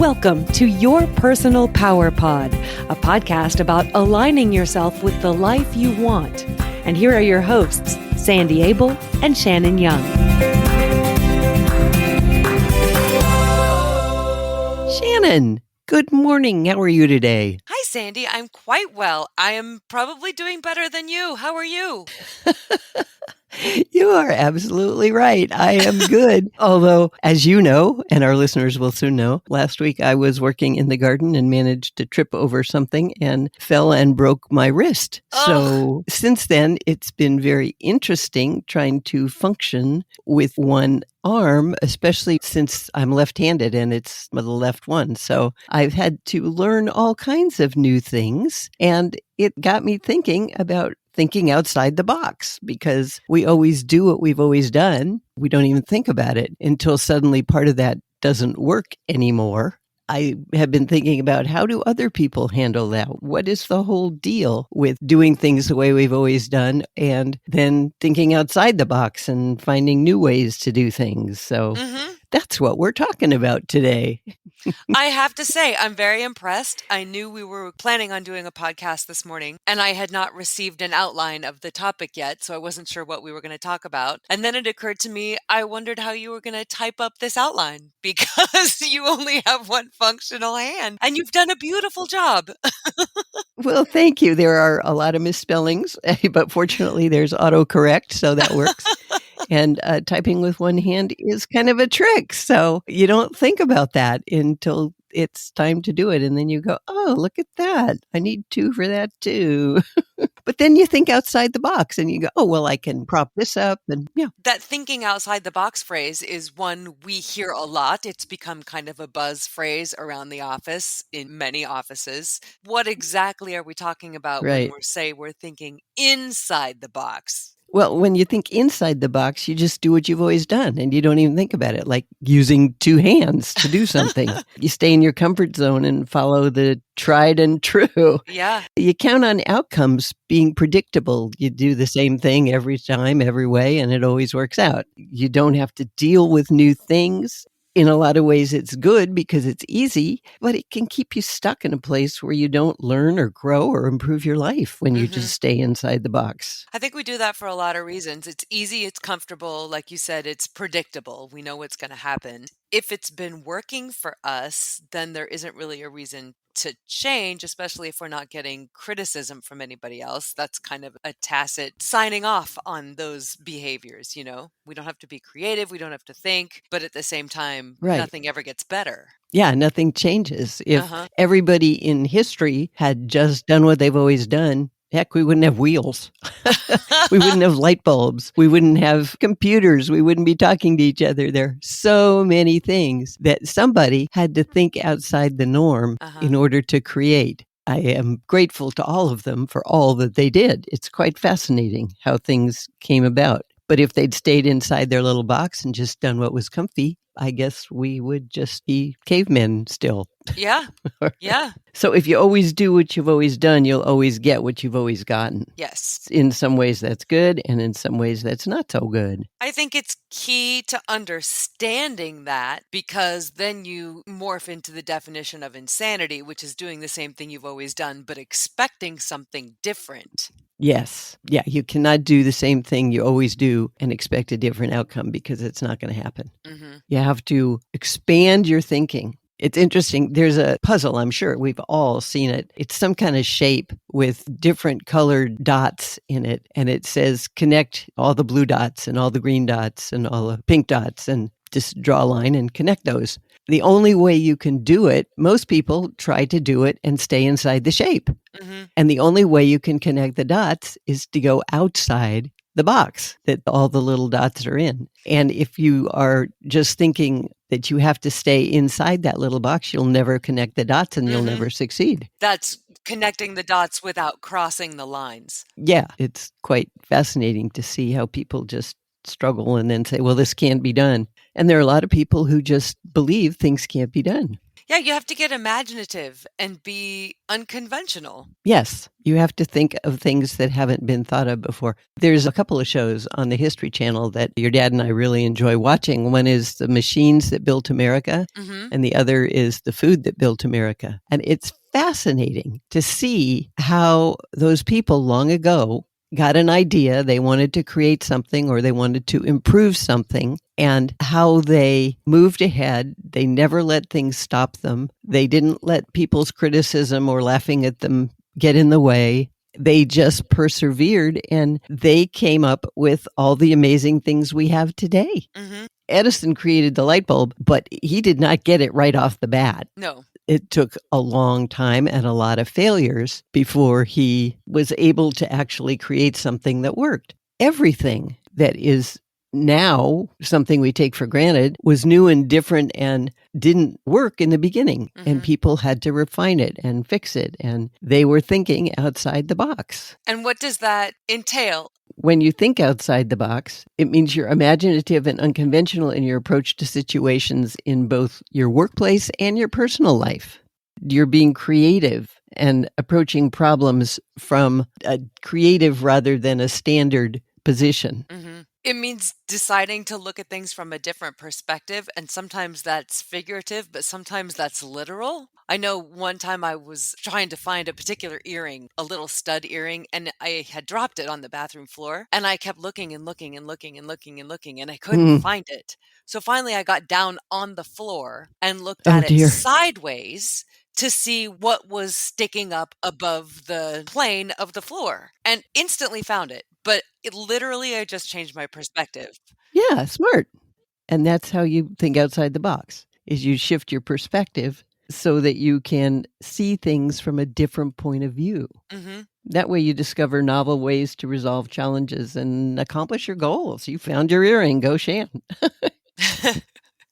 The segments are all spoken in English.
Welcome to Your Personal Power Pod, a podcast about aligning yourself with the life you want. And here are your hosts, Sandy Abel and Shannon Young. Shannon, good morning. How are you today? Hi, Sandy. I'm quite well. I am probably doing better than you. How are you? You are absolutely right. I am good. Although, as you know, and our listeners will soon know, last week I was working in the garden and managed to trip over something and fell and broke my wrist. So since then, it's been very interesting trying to function with one arm, especially since I'm left-handed and it's the left one. So I've had to learn all kinds of new things. And it got me thinking about thinking outside the box, because we always do what we've always done. We don't even think about it until suddenly part of that doesn't work anymore. I have been thinking about, how do other people handle that? What is the whole deal with doing things the way we've always done and then thinking outside the box and finding new ways to do things? So that's what we're talking about today. I have to say, I'm very impressed. I knew we were planning on doing a podcast this morning, and I had not received an outline of the topic yet, so I wasn't sure what we were going to talk about. And then it occurred to me, I wondered how you were going to type up this outline, because you only have one functional hand, and you've done a beautiful job. Well, thank you. There are a lot of misspellings, but fortunately there's autocorrect, so that works. And typing with one hand is kind of a trick. So you don't think about that until it's time to do it. And then you go, oh, look at that. I need two for that too. But then you think outside the box and you go, oh, well, I can prop this up. And yeah. That thinking outside the box phrase is one we hear a lot. It's become kind of a buzz phrase around the office, in many offices. What exactly are we talking about when we're thinking inside the box? Well, when you think inside the box, you just do what you've always done and you don't even think about it, like using two hands to do something. You stay in your comfort zone and follow the tried and true. Yeah. You count on outcomes being predictable. You do the same thing every time, every way, and it always works out. You don't have to deal with new things. In a lot of ways, it's good because it's easy, but it can keep you stuck in a place where you don't learn or grow or improve your life when you just stay inside the box. I think we do that for a lot of reasons. It's easy, it's comfortable. Like you said, it's predictable. We know what's going to happen. If it's been working for us, then there isn't really a reason to change, especially if we're not getting criticism from anybody else. That's kind of a tacit signing off on those behaviors, you know? We don't have to be creative, we don't have to think, but at the same time, nothing ever gets better. Yeah, nothing changes. If everybody in history had just done what they've always done, heck, we wouldn't have wheels. We wouldn't have light bulbs. We wouldn't have computers. We wouldn't be talking to each other. There are so many things that somebody had to think outside the norm in order to create. I am grateful to all of them for all that they did. It's quite fascinating how things came about. But if they'd stayed inside their little box and just done what was comfy, I guess we would just be cavemen still. Yeah. Yeah. So if you always do what you've always done, you'll always get what you've always gotten. Yes. In some ways that's good, and in some ways that's not so good. I think it's key to understanding that, because then you morph into the definition of insanity, which is doing the same thing you've always done, but expecting something different. Yes. Yeah, you cannot do the same thing you always do and expect a different outcome, because it's not going to happen. You have to expand your thinking. It's interesting. There's a puzzle, I'm sure we've all seen it. It's some kind of shape with different colored dots in it. And it says connect all the blue dots and all the green dots and all the pink dots, and just draw a line and connect those. The only way you can do it, most people try to do it and stay inside the shape. And the only way you can connect the dots is to go outside the box that all the little dots are in. And if you are just thinking that you have to stay inside that little box, you'll never connect the dots and you'll never succeed. That's connecting the dots without crossing the lines. Yeah, it's quite fascinating to see how people just struggle and then say, well, this can't be done. And there are a lot of people who just believe things can't be done. Yeah, you have to get imaginative and be unconventional. Yes, you have to think of things that haven't been thought of before. There's a couple of shows on the History Channel that your dad and I really enjoy watching. One is The Machines That Built America, Hmm. and the other is The Food That Built America. And it's fascinating to see how those people long ago got an idea, they wanted to create something or they wanted to improve something, and how they moved ahead. They never let things stop them. They didn't let people's criticism or laughing at them get in the way. They just persevered and they came up with all the amazing things we have today. Hmm. Edison created the light bulb, but he did not get it right off the bat. No. It took a long time and a lot of failures before he was able to actually create something that worked. Everything that is now something we take for granted was new and different and didn't work in the beginning. And Mhm. people had to refine it and fix it. And they were thinking outside the box. And what does that entail? When you think outside the box, it means you're imaginative and unconventional in your approach to situations in both your workplace and your personal life. You're being creative and approaching problems from a creative rather than a standard position. Mhm. It means deciding to look at things from a different perspective, and sometimes that's figurative, but sometimes that's literal. I know one time I was trying to find a particular earring, a little stud earring, and I had dropped it on the bathroom floor, and I kept looking and looking and looking and looking and looking, and I couldn't Hmm. find it. So finally I got down on the floor and looked Oh at it dear. sideways to see what was sticking up above the plane of the floor, and instantly found it. But it literally, I just changed my perspective. Yeah, smart. And that's how you think outside the box, is you shift your perspective so that you can see things from a different point of view. Mhm. That way you discover novel ways to resolve challenges and accomplish your goals. You found your earring, go Shan.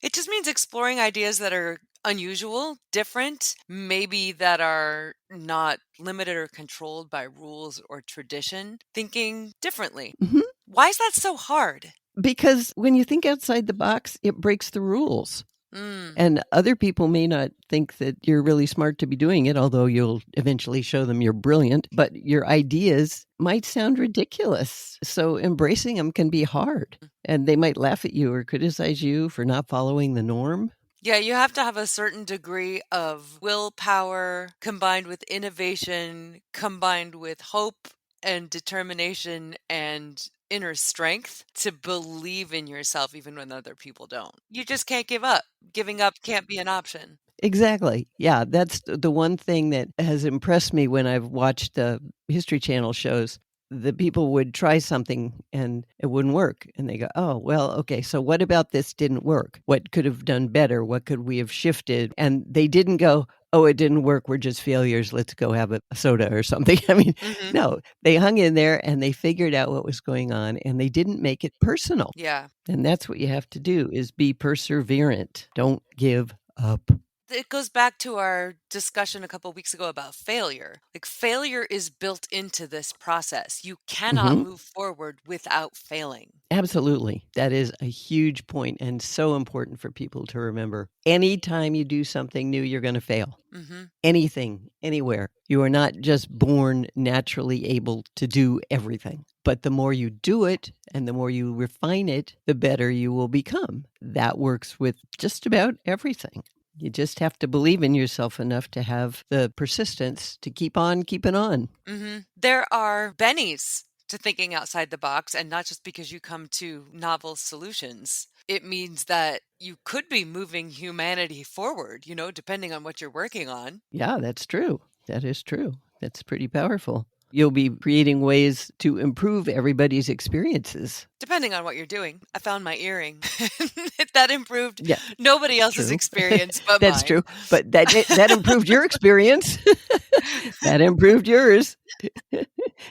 It just means exploring ideas that are unusual, different, maybe that are not limited or controlled by rules or tradition, thinking differently. Mhm. Why is that so hard? Because when you think outside the box, it breaks the rules. Mm, And other people may not think that you're really smart to be doing it, although you'll eventually show them you're brilliant, but your ideas might sound ridiculous. So embracing them can be hard. And they might laugh at you or criticize you for not following the norm. yeah, you have to have a certain degree of willpower combined with innovation, combined with hope and determination and inner strength to believe in yourself even when other people don't. You just can't give up. Giving up can't be an option. Exactly. Yeah, that's the one thing that has impressed me when I've watched the History Channel shows. The people would try something and it wouldn't work. And they go, oh, well, okay, so what about this didn't work? What could have done better? What could we have shifted? And they didn't go, oh, it didn't work. We're just failures. Let's go have a soda or something. I mean, Mhm. no, they hung in there and they figured out what was going on and they didn't make it personal. Yeah. And that's what you have to do is be perseverant. Don't give up. It goes back to our discussion a couple weeks ago about failure. Like, failure is built into this process. You cannot Mhm. move forward without failing. Absolutely. That is a huge point and so important for people to remember. Anytime you do something new, you're going to fail. Mhm. Anything, anywhere. You are not just born naturally able to do everything. But the more you do it and the more you refine it, the better you will become. That works with just about everything. You just have to believe in yourself enough to have the persistence to keep on keeping on. Mhm. There are bennies to thinking outside the box, and not just because you come to novel solutions. It means that you could be moving humanity forward, depending on what you're working on. Yeah, that's true. That is true. That's pretty powerful. You'll be creating ways to improve everybody's experiences. Depending on what you're doing. I found my earring. That improved Yeah, nobody else's true. experience but That's mine. true. But that improved your experience. That improved yours.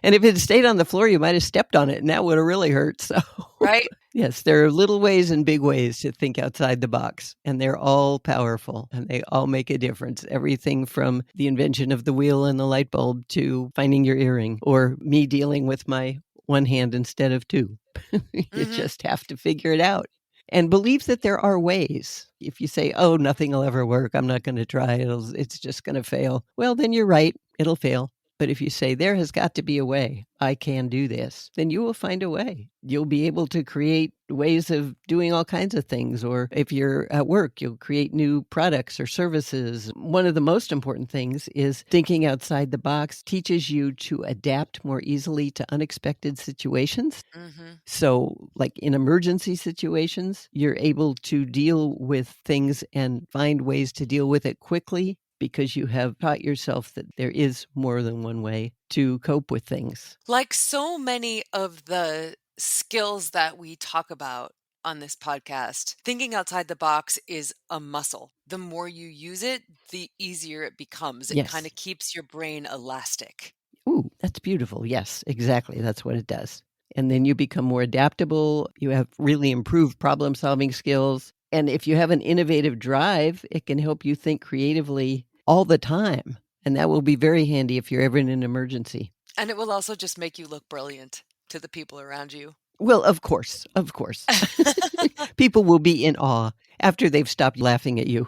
And if it had stayed on the floor, you might have stepped on it and that would have really hurt. So Right? yes, there are little ways and big ways to think outside the box, and they're all powerful and they all make a difference. Everything from the invention of the wheel and the light bulb to finding your earring or me dealing with my one hand instead of two. You Mhm. just have to figure it out. And believe that there are ways. If you say, oh, nothing will ever work, I'm not going to try, it's just going to fail. Well, then you're right, it'll fail. But if you say, there has got to be a way, I can do this, then you will find a way. You'll be able to create ways of doing all kinds of things. Or if you're at work, you'll create new products or services. One of the most important things is thinking outside the box teaches you to adapt more easily to unexpected situations. Mm-hmm. So, like in emergency situations, you're able to deal with things and find ways to deal with it quickly, because you have taught yourself that there is more than one way to cope with things. Like so many of the skills that we talk about on this podcast, thinking outside the box is a muscle. The more you use it, the easier it becomes. It kind Yes. of keeps your brain elastic. Ooh, that's beautiful. Yes, exactly. That's what it does. And then you become more adaptable. You have really improved problem solving skills. And if you have an innovative drive, it can help you think creatively all the time. And that will be very handy if you're ever in an emergency. And it will also just make you look brilliant to the people around you. Well, of course. People will be in awe after they've stopped laughing at you.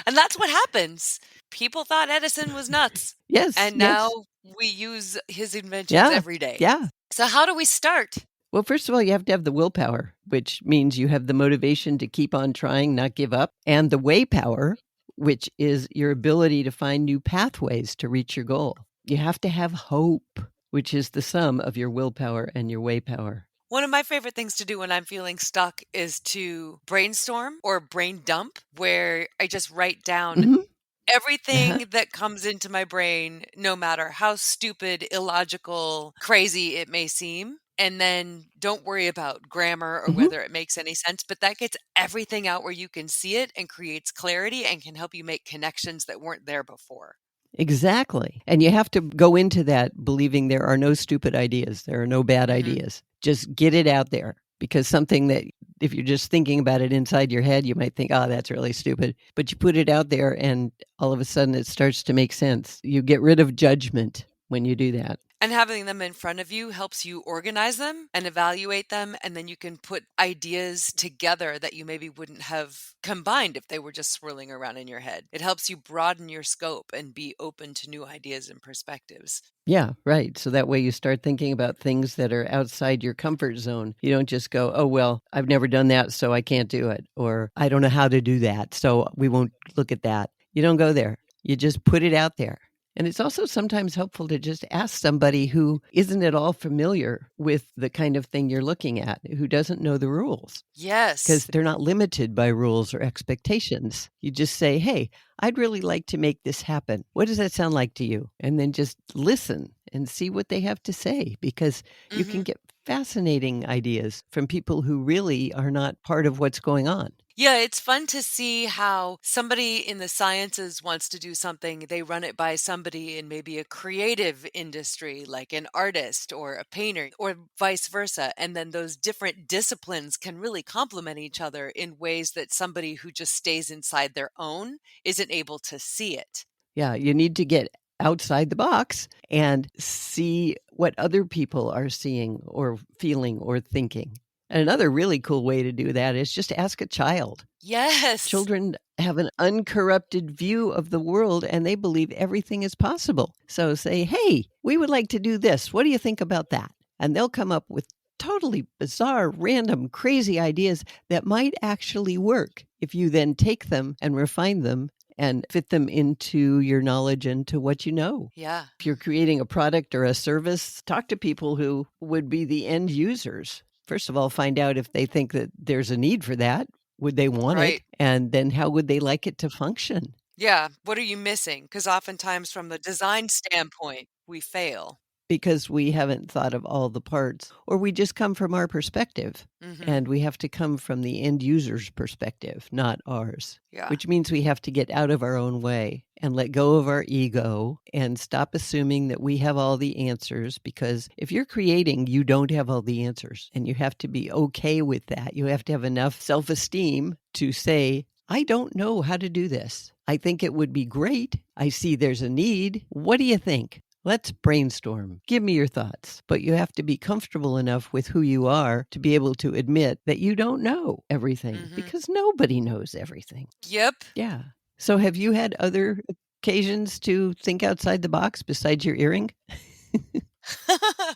And that's what happens. People thought Edison was nuts. Yes. And now we use his inventions Yeah, every day. yeah. So how do we start? Well, first of all, you have to have the willpower, which means you have the motivation to keep on trying, not give up, and the way power, which is your ability to find new pathways to reach your goal. You have to have hope, which is the sum of your willpower and your way power. One of my favorite things to do when I'm feeling stuck is to brainstorm or brain dump, where I just write down Mhm. everything that comes into my brain, no matter how stupid, illogical, crazy it may seem. And then don't worry about grammar or Mhm. whether it makes any sense, but that gets everything out where you can see it and creates clarity and can help you make connections that weren't there before. Exactly. And you have to go into that believing there are no stupid ideas. There are no bad ideas. Just get it out there, because something that if you're just thinking about it inside your head, you might think, oh, that's really stupid. But you put it out there and all of a sudden it starts to make sense. You get rid of judgment when you do that. And having them in front of you helps you organize them and evaluate them. And then you can put ideas together that you maybe wouldn't have combined if they were just swirling around in your head. It helps you broaden your scope and be open to new ideas and perspectives. Yeah, right. So that way you start thinking about things that are outside your comfort zone. You don't just go, oh, well, I've never done that, so I can't do it. Or I don't know how to do that, so we won't look at that. You don't go there. You just put it out there. And it's also sometimes helpful to just ask somebody who isn't at all familiar with the kind of thing you're looking at, who doesn't know the rules, Yes. because they're not limited by rules or expectations. You just say, hey, I'd really like to make this happen. What does that sound like to you? And then just listen and see what they have to say, because you can get fascinating ideas from people who really are not part of what's going on. Yeah, it's fun to see how somebody in the sciences wants to do something. They run it by somebody in maybe a creative industry, like an artist or a painter, or vice versa. And then those different disciplines can really complement each other in ways that somebody who just stays inside their own isn't able to see it. Yeah, you need to get outside the box and see what other people are seeing or feeling or thinking. And another really cool way to do that is just ask a child. Yes. Children have an uncorrupted view of the world and they believe everything is possible. So say, hey, we would like to do this. What do you think about that? And they'll come up with totally bizarre, random, crazy ideas that might actually work if you then take them and refine them and fit them into your knowledge and to what you know. Yeah. If you're creating a product or a service, talk to people who would be the end users. First of all, find out if they think that there's a need for that. Would they want Right. it? And then how would they like it to function? Yeah. What are you missing? Because oftentimes, from the design standpoint, we fail. Because we haven't thought of all the parts, or we just come from our perspective. And we have to come from the end user's perspective, not ours. Yeah. Which means we have to get out of our own way and let go of our ego and stop assuming that we have all the answers, because if you're creating, you don't have all the answers, and you have to be okay with that. You have to have enough self-esteem to say, I don't know how to do this. I think it would be great. I see there's a need. What do you think? Let's brainstorm. Give me your thoughts. But you have to be comfortable enough with who you are to be able to admit that you don't know everything because nobody knows everything. Yep. Yeah. So have you had other occasions to think outside the box besides your earring?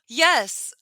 Yes.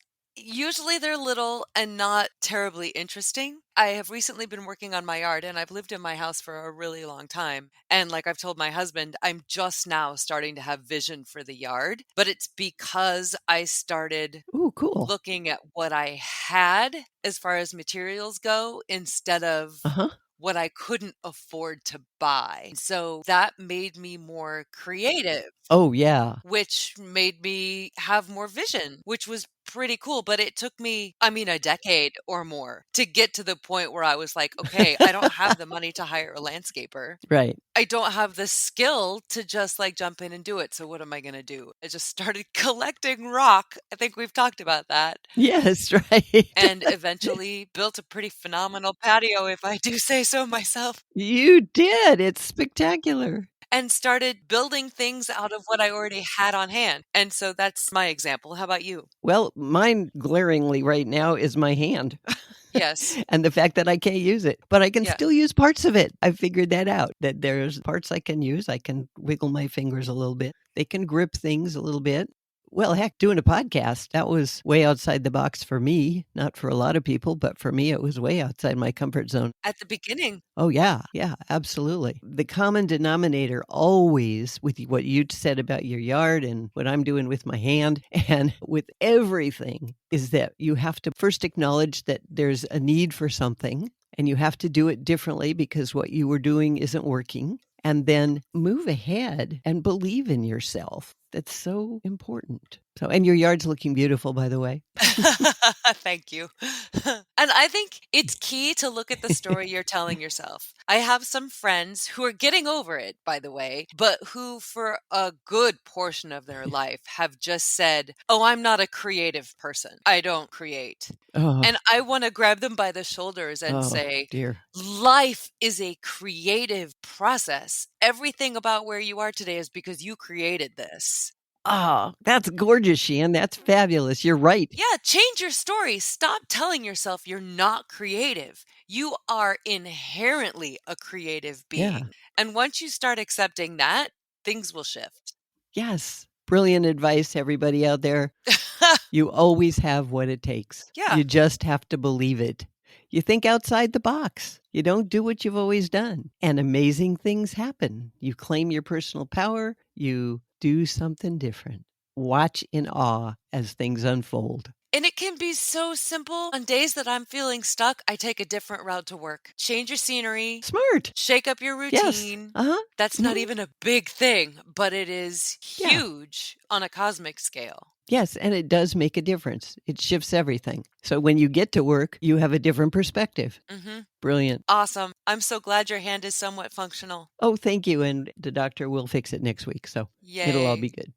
Usually they're little and not terribly interesting. I have recently been working on my yard and I've lived in my house for a really long time. And like I've told my husband, I'm just now starting to have vision for the yard, but it's because I started Ooh, cool. looking at what I had as far as materials go instead of Uh-huh. what I couldn't afford to buy. So that made me more creative, Oh, yeah. which made me have more vision, which was pretty cool. But it took me, I mean, a decade or more to get to the point where I was like, okay, I don't have the money to hire a landscaper. Right. I don't have the skill to just like jump in and do it. So what am I going to do? I just started collecting rock. I think we've talked about that. Yes, right. And eventually built a pretty phenomenal patio, if I do say so myself, You did. It's spectacular. and started building things out of what I already had on hand. And so that's my example. How about you? Well, mine glaringly right now is my hand. Yes. And the fact that I can't use it, but I can Yeah. still use parts of it. I figured that out, that there's parts I can use. I can wiggle my fingers a little bit. They can grip things a little bit. Well, heck, doing a podcast, that was way outside the box for me. Not for a lot of people, but for me, it was way outside my comfort zone. At the beginning. Oh, yeah. Yeah, absolutely. The common denominator always with what you said about your yard and what I'm doing with my hand and with everything is that you have to first acknowledge that there's a need for something and you have to do it differently because what you were doing isn't working. And then move ahead and believe in yourself. That's so important. So, and your yard's looking beautiful, by the way. Thank you. And I think it's key to look at the story you're telling yourself. I have some friends who are getting over it, by the way, but who for a good portion of their life have just said, "Oh, I'm not a creative person. I don't create." Oh, And I want to grab them by the shoulders and say, dear. life is a creative process. Everything about where you are today is because you created this. Oh, that's gorgeous, Sheehan. That's fabulous. You're right. Yeah, change your story. Stop telling yourself you're not creative. You are inherently a creative Yeah. being. And once you start accepting that, things will shift. Yes. Brilliant advice, everybody out there. You always have what it takes. Yeah. You just have to believe it. You think outside the box. You don't do what you've always done. And amazing things happen. You claim your personal power. You do something different. Watch in awe as things unfold. And it can be so simple. On days that I'm feeling stuck, I take a different route to work. Change your scenery. Smart. Shake up your Yes. routine. Uh-huh. That's not even a big thing, but it is Yeah. huge on a cosmic scale. Yes, and it does make a difference. It shifts everything. So when you get to work, you have a different perspective. Mm-hmm. Brilliant. Awesome. I'm so glad your hand is somewhat functional. Oh, thank you. And the doctor will fix it next week. So Yay. it'll all be good.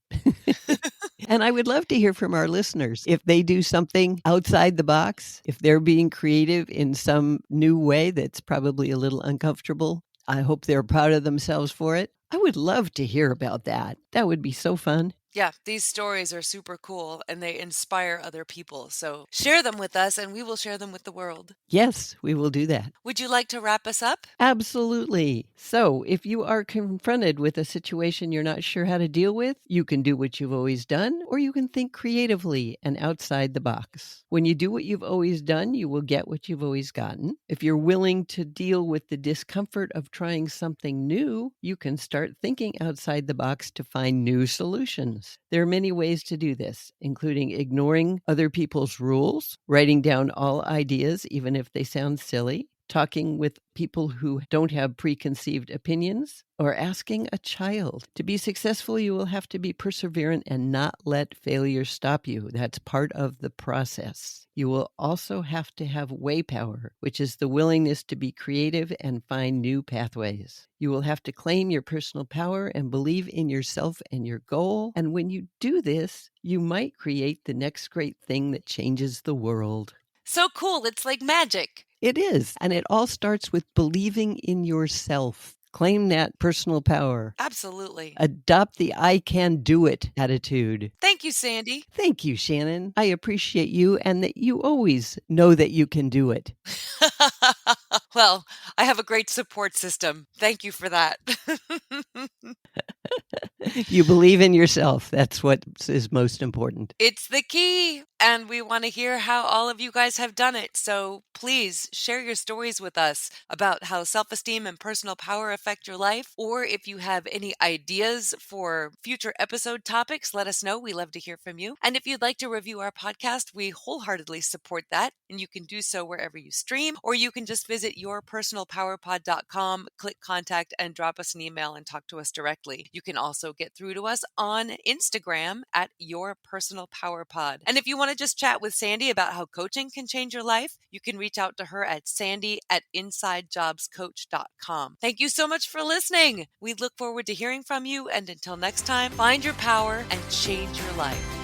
And I would love to hear from our listeners. If they do something outside the box, if they're being creative in some new way that's probably a little uncomfortable, I hope they're proud of themselves for it. I would love to hear about that. That would be so fun. Yeah, these stories are super cool and they inspire other people. So share them with us and we will share them with the world. Yes, we will do that. Would you like to wrap us up? Absolutely. So, if you are confronted with a situation you're not sure how to deal with, you can do what you've always done, or you can think creatively and outside the box. When you do what you've always done, you will get what you've always gotten. If you're willing to deal with the discomfort of trying something new, you can start thinking outside the box to find new solutions. There are many ways to do this, including ignoring other people's rules, writing down all ideas, even if they sound silly, talking with people who don't have preconceived opinions, or asking a child. To be successful, you will have to be perseverant and not let failure stop you. That's part of the process. You will also have to have way power, which is the willingness to be creative and find new pathways. You will have to claim your personal power and believe in yourself and your goal. And when you do this, you might create the next great thing that changes the world. So cool. It's like magic. It is. And it all starts with believing in yourself. Claim that personal power. Absolutely. Adopt the I can do it attitude. Thank you, Sandy. Thank you, Shannon. I appreciate you and that you always know that you can do it. Well, I have a great support system. Thank you for that. You believe in yourself. That's what is most important. It's the key, and we want to hear how all of you guys have done it. So please share your stories with us about how self-esteem and personal power affect your life. Or if you have any ideas for future episode topics, let us know. We love to hear from you. And if you'd like to review our podcast, we wholeheartedly support that. And you can do so wherever you stream, or you can just visit yourpersonalpowerpod.com, click contact, and drop us an email and talk to us directly. You can also get through to us on Instagram at Your Personal Power Pod. And if you want to just chat with Sandy about how coaching can change your life, you can reach out to her at sandy@insidejobscoach.com. Thank you so much for listening. We look forward to hearing from you. And until next time, find your power and change your life.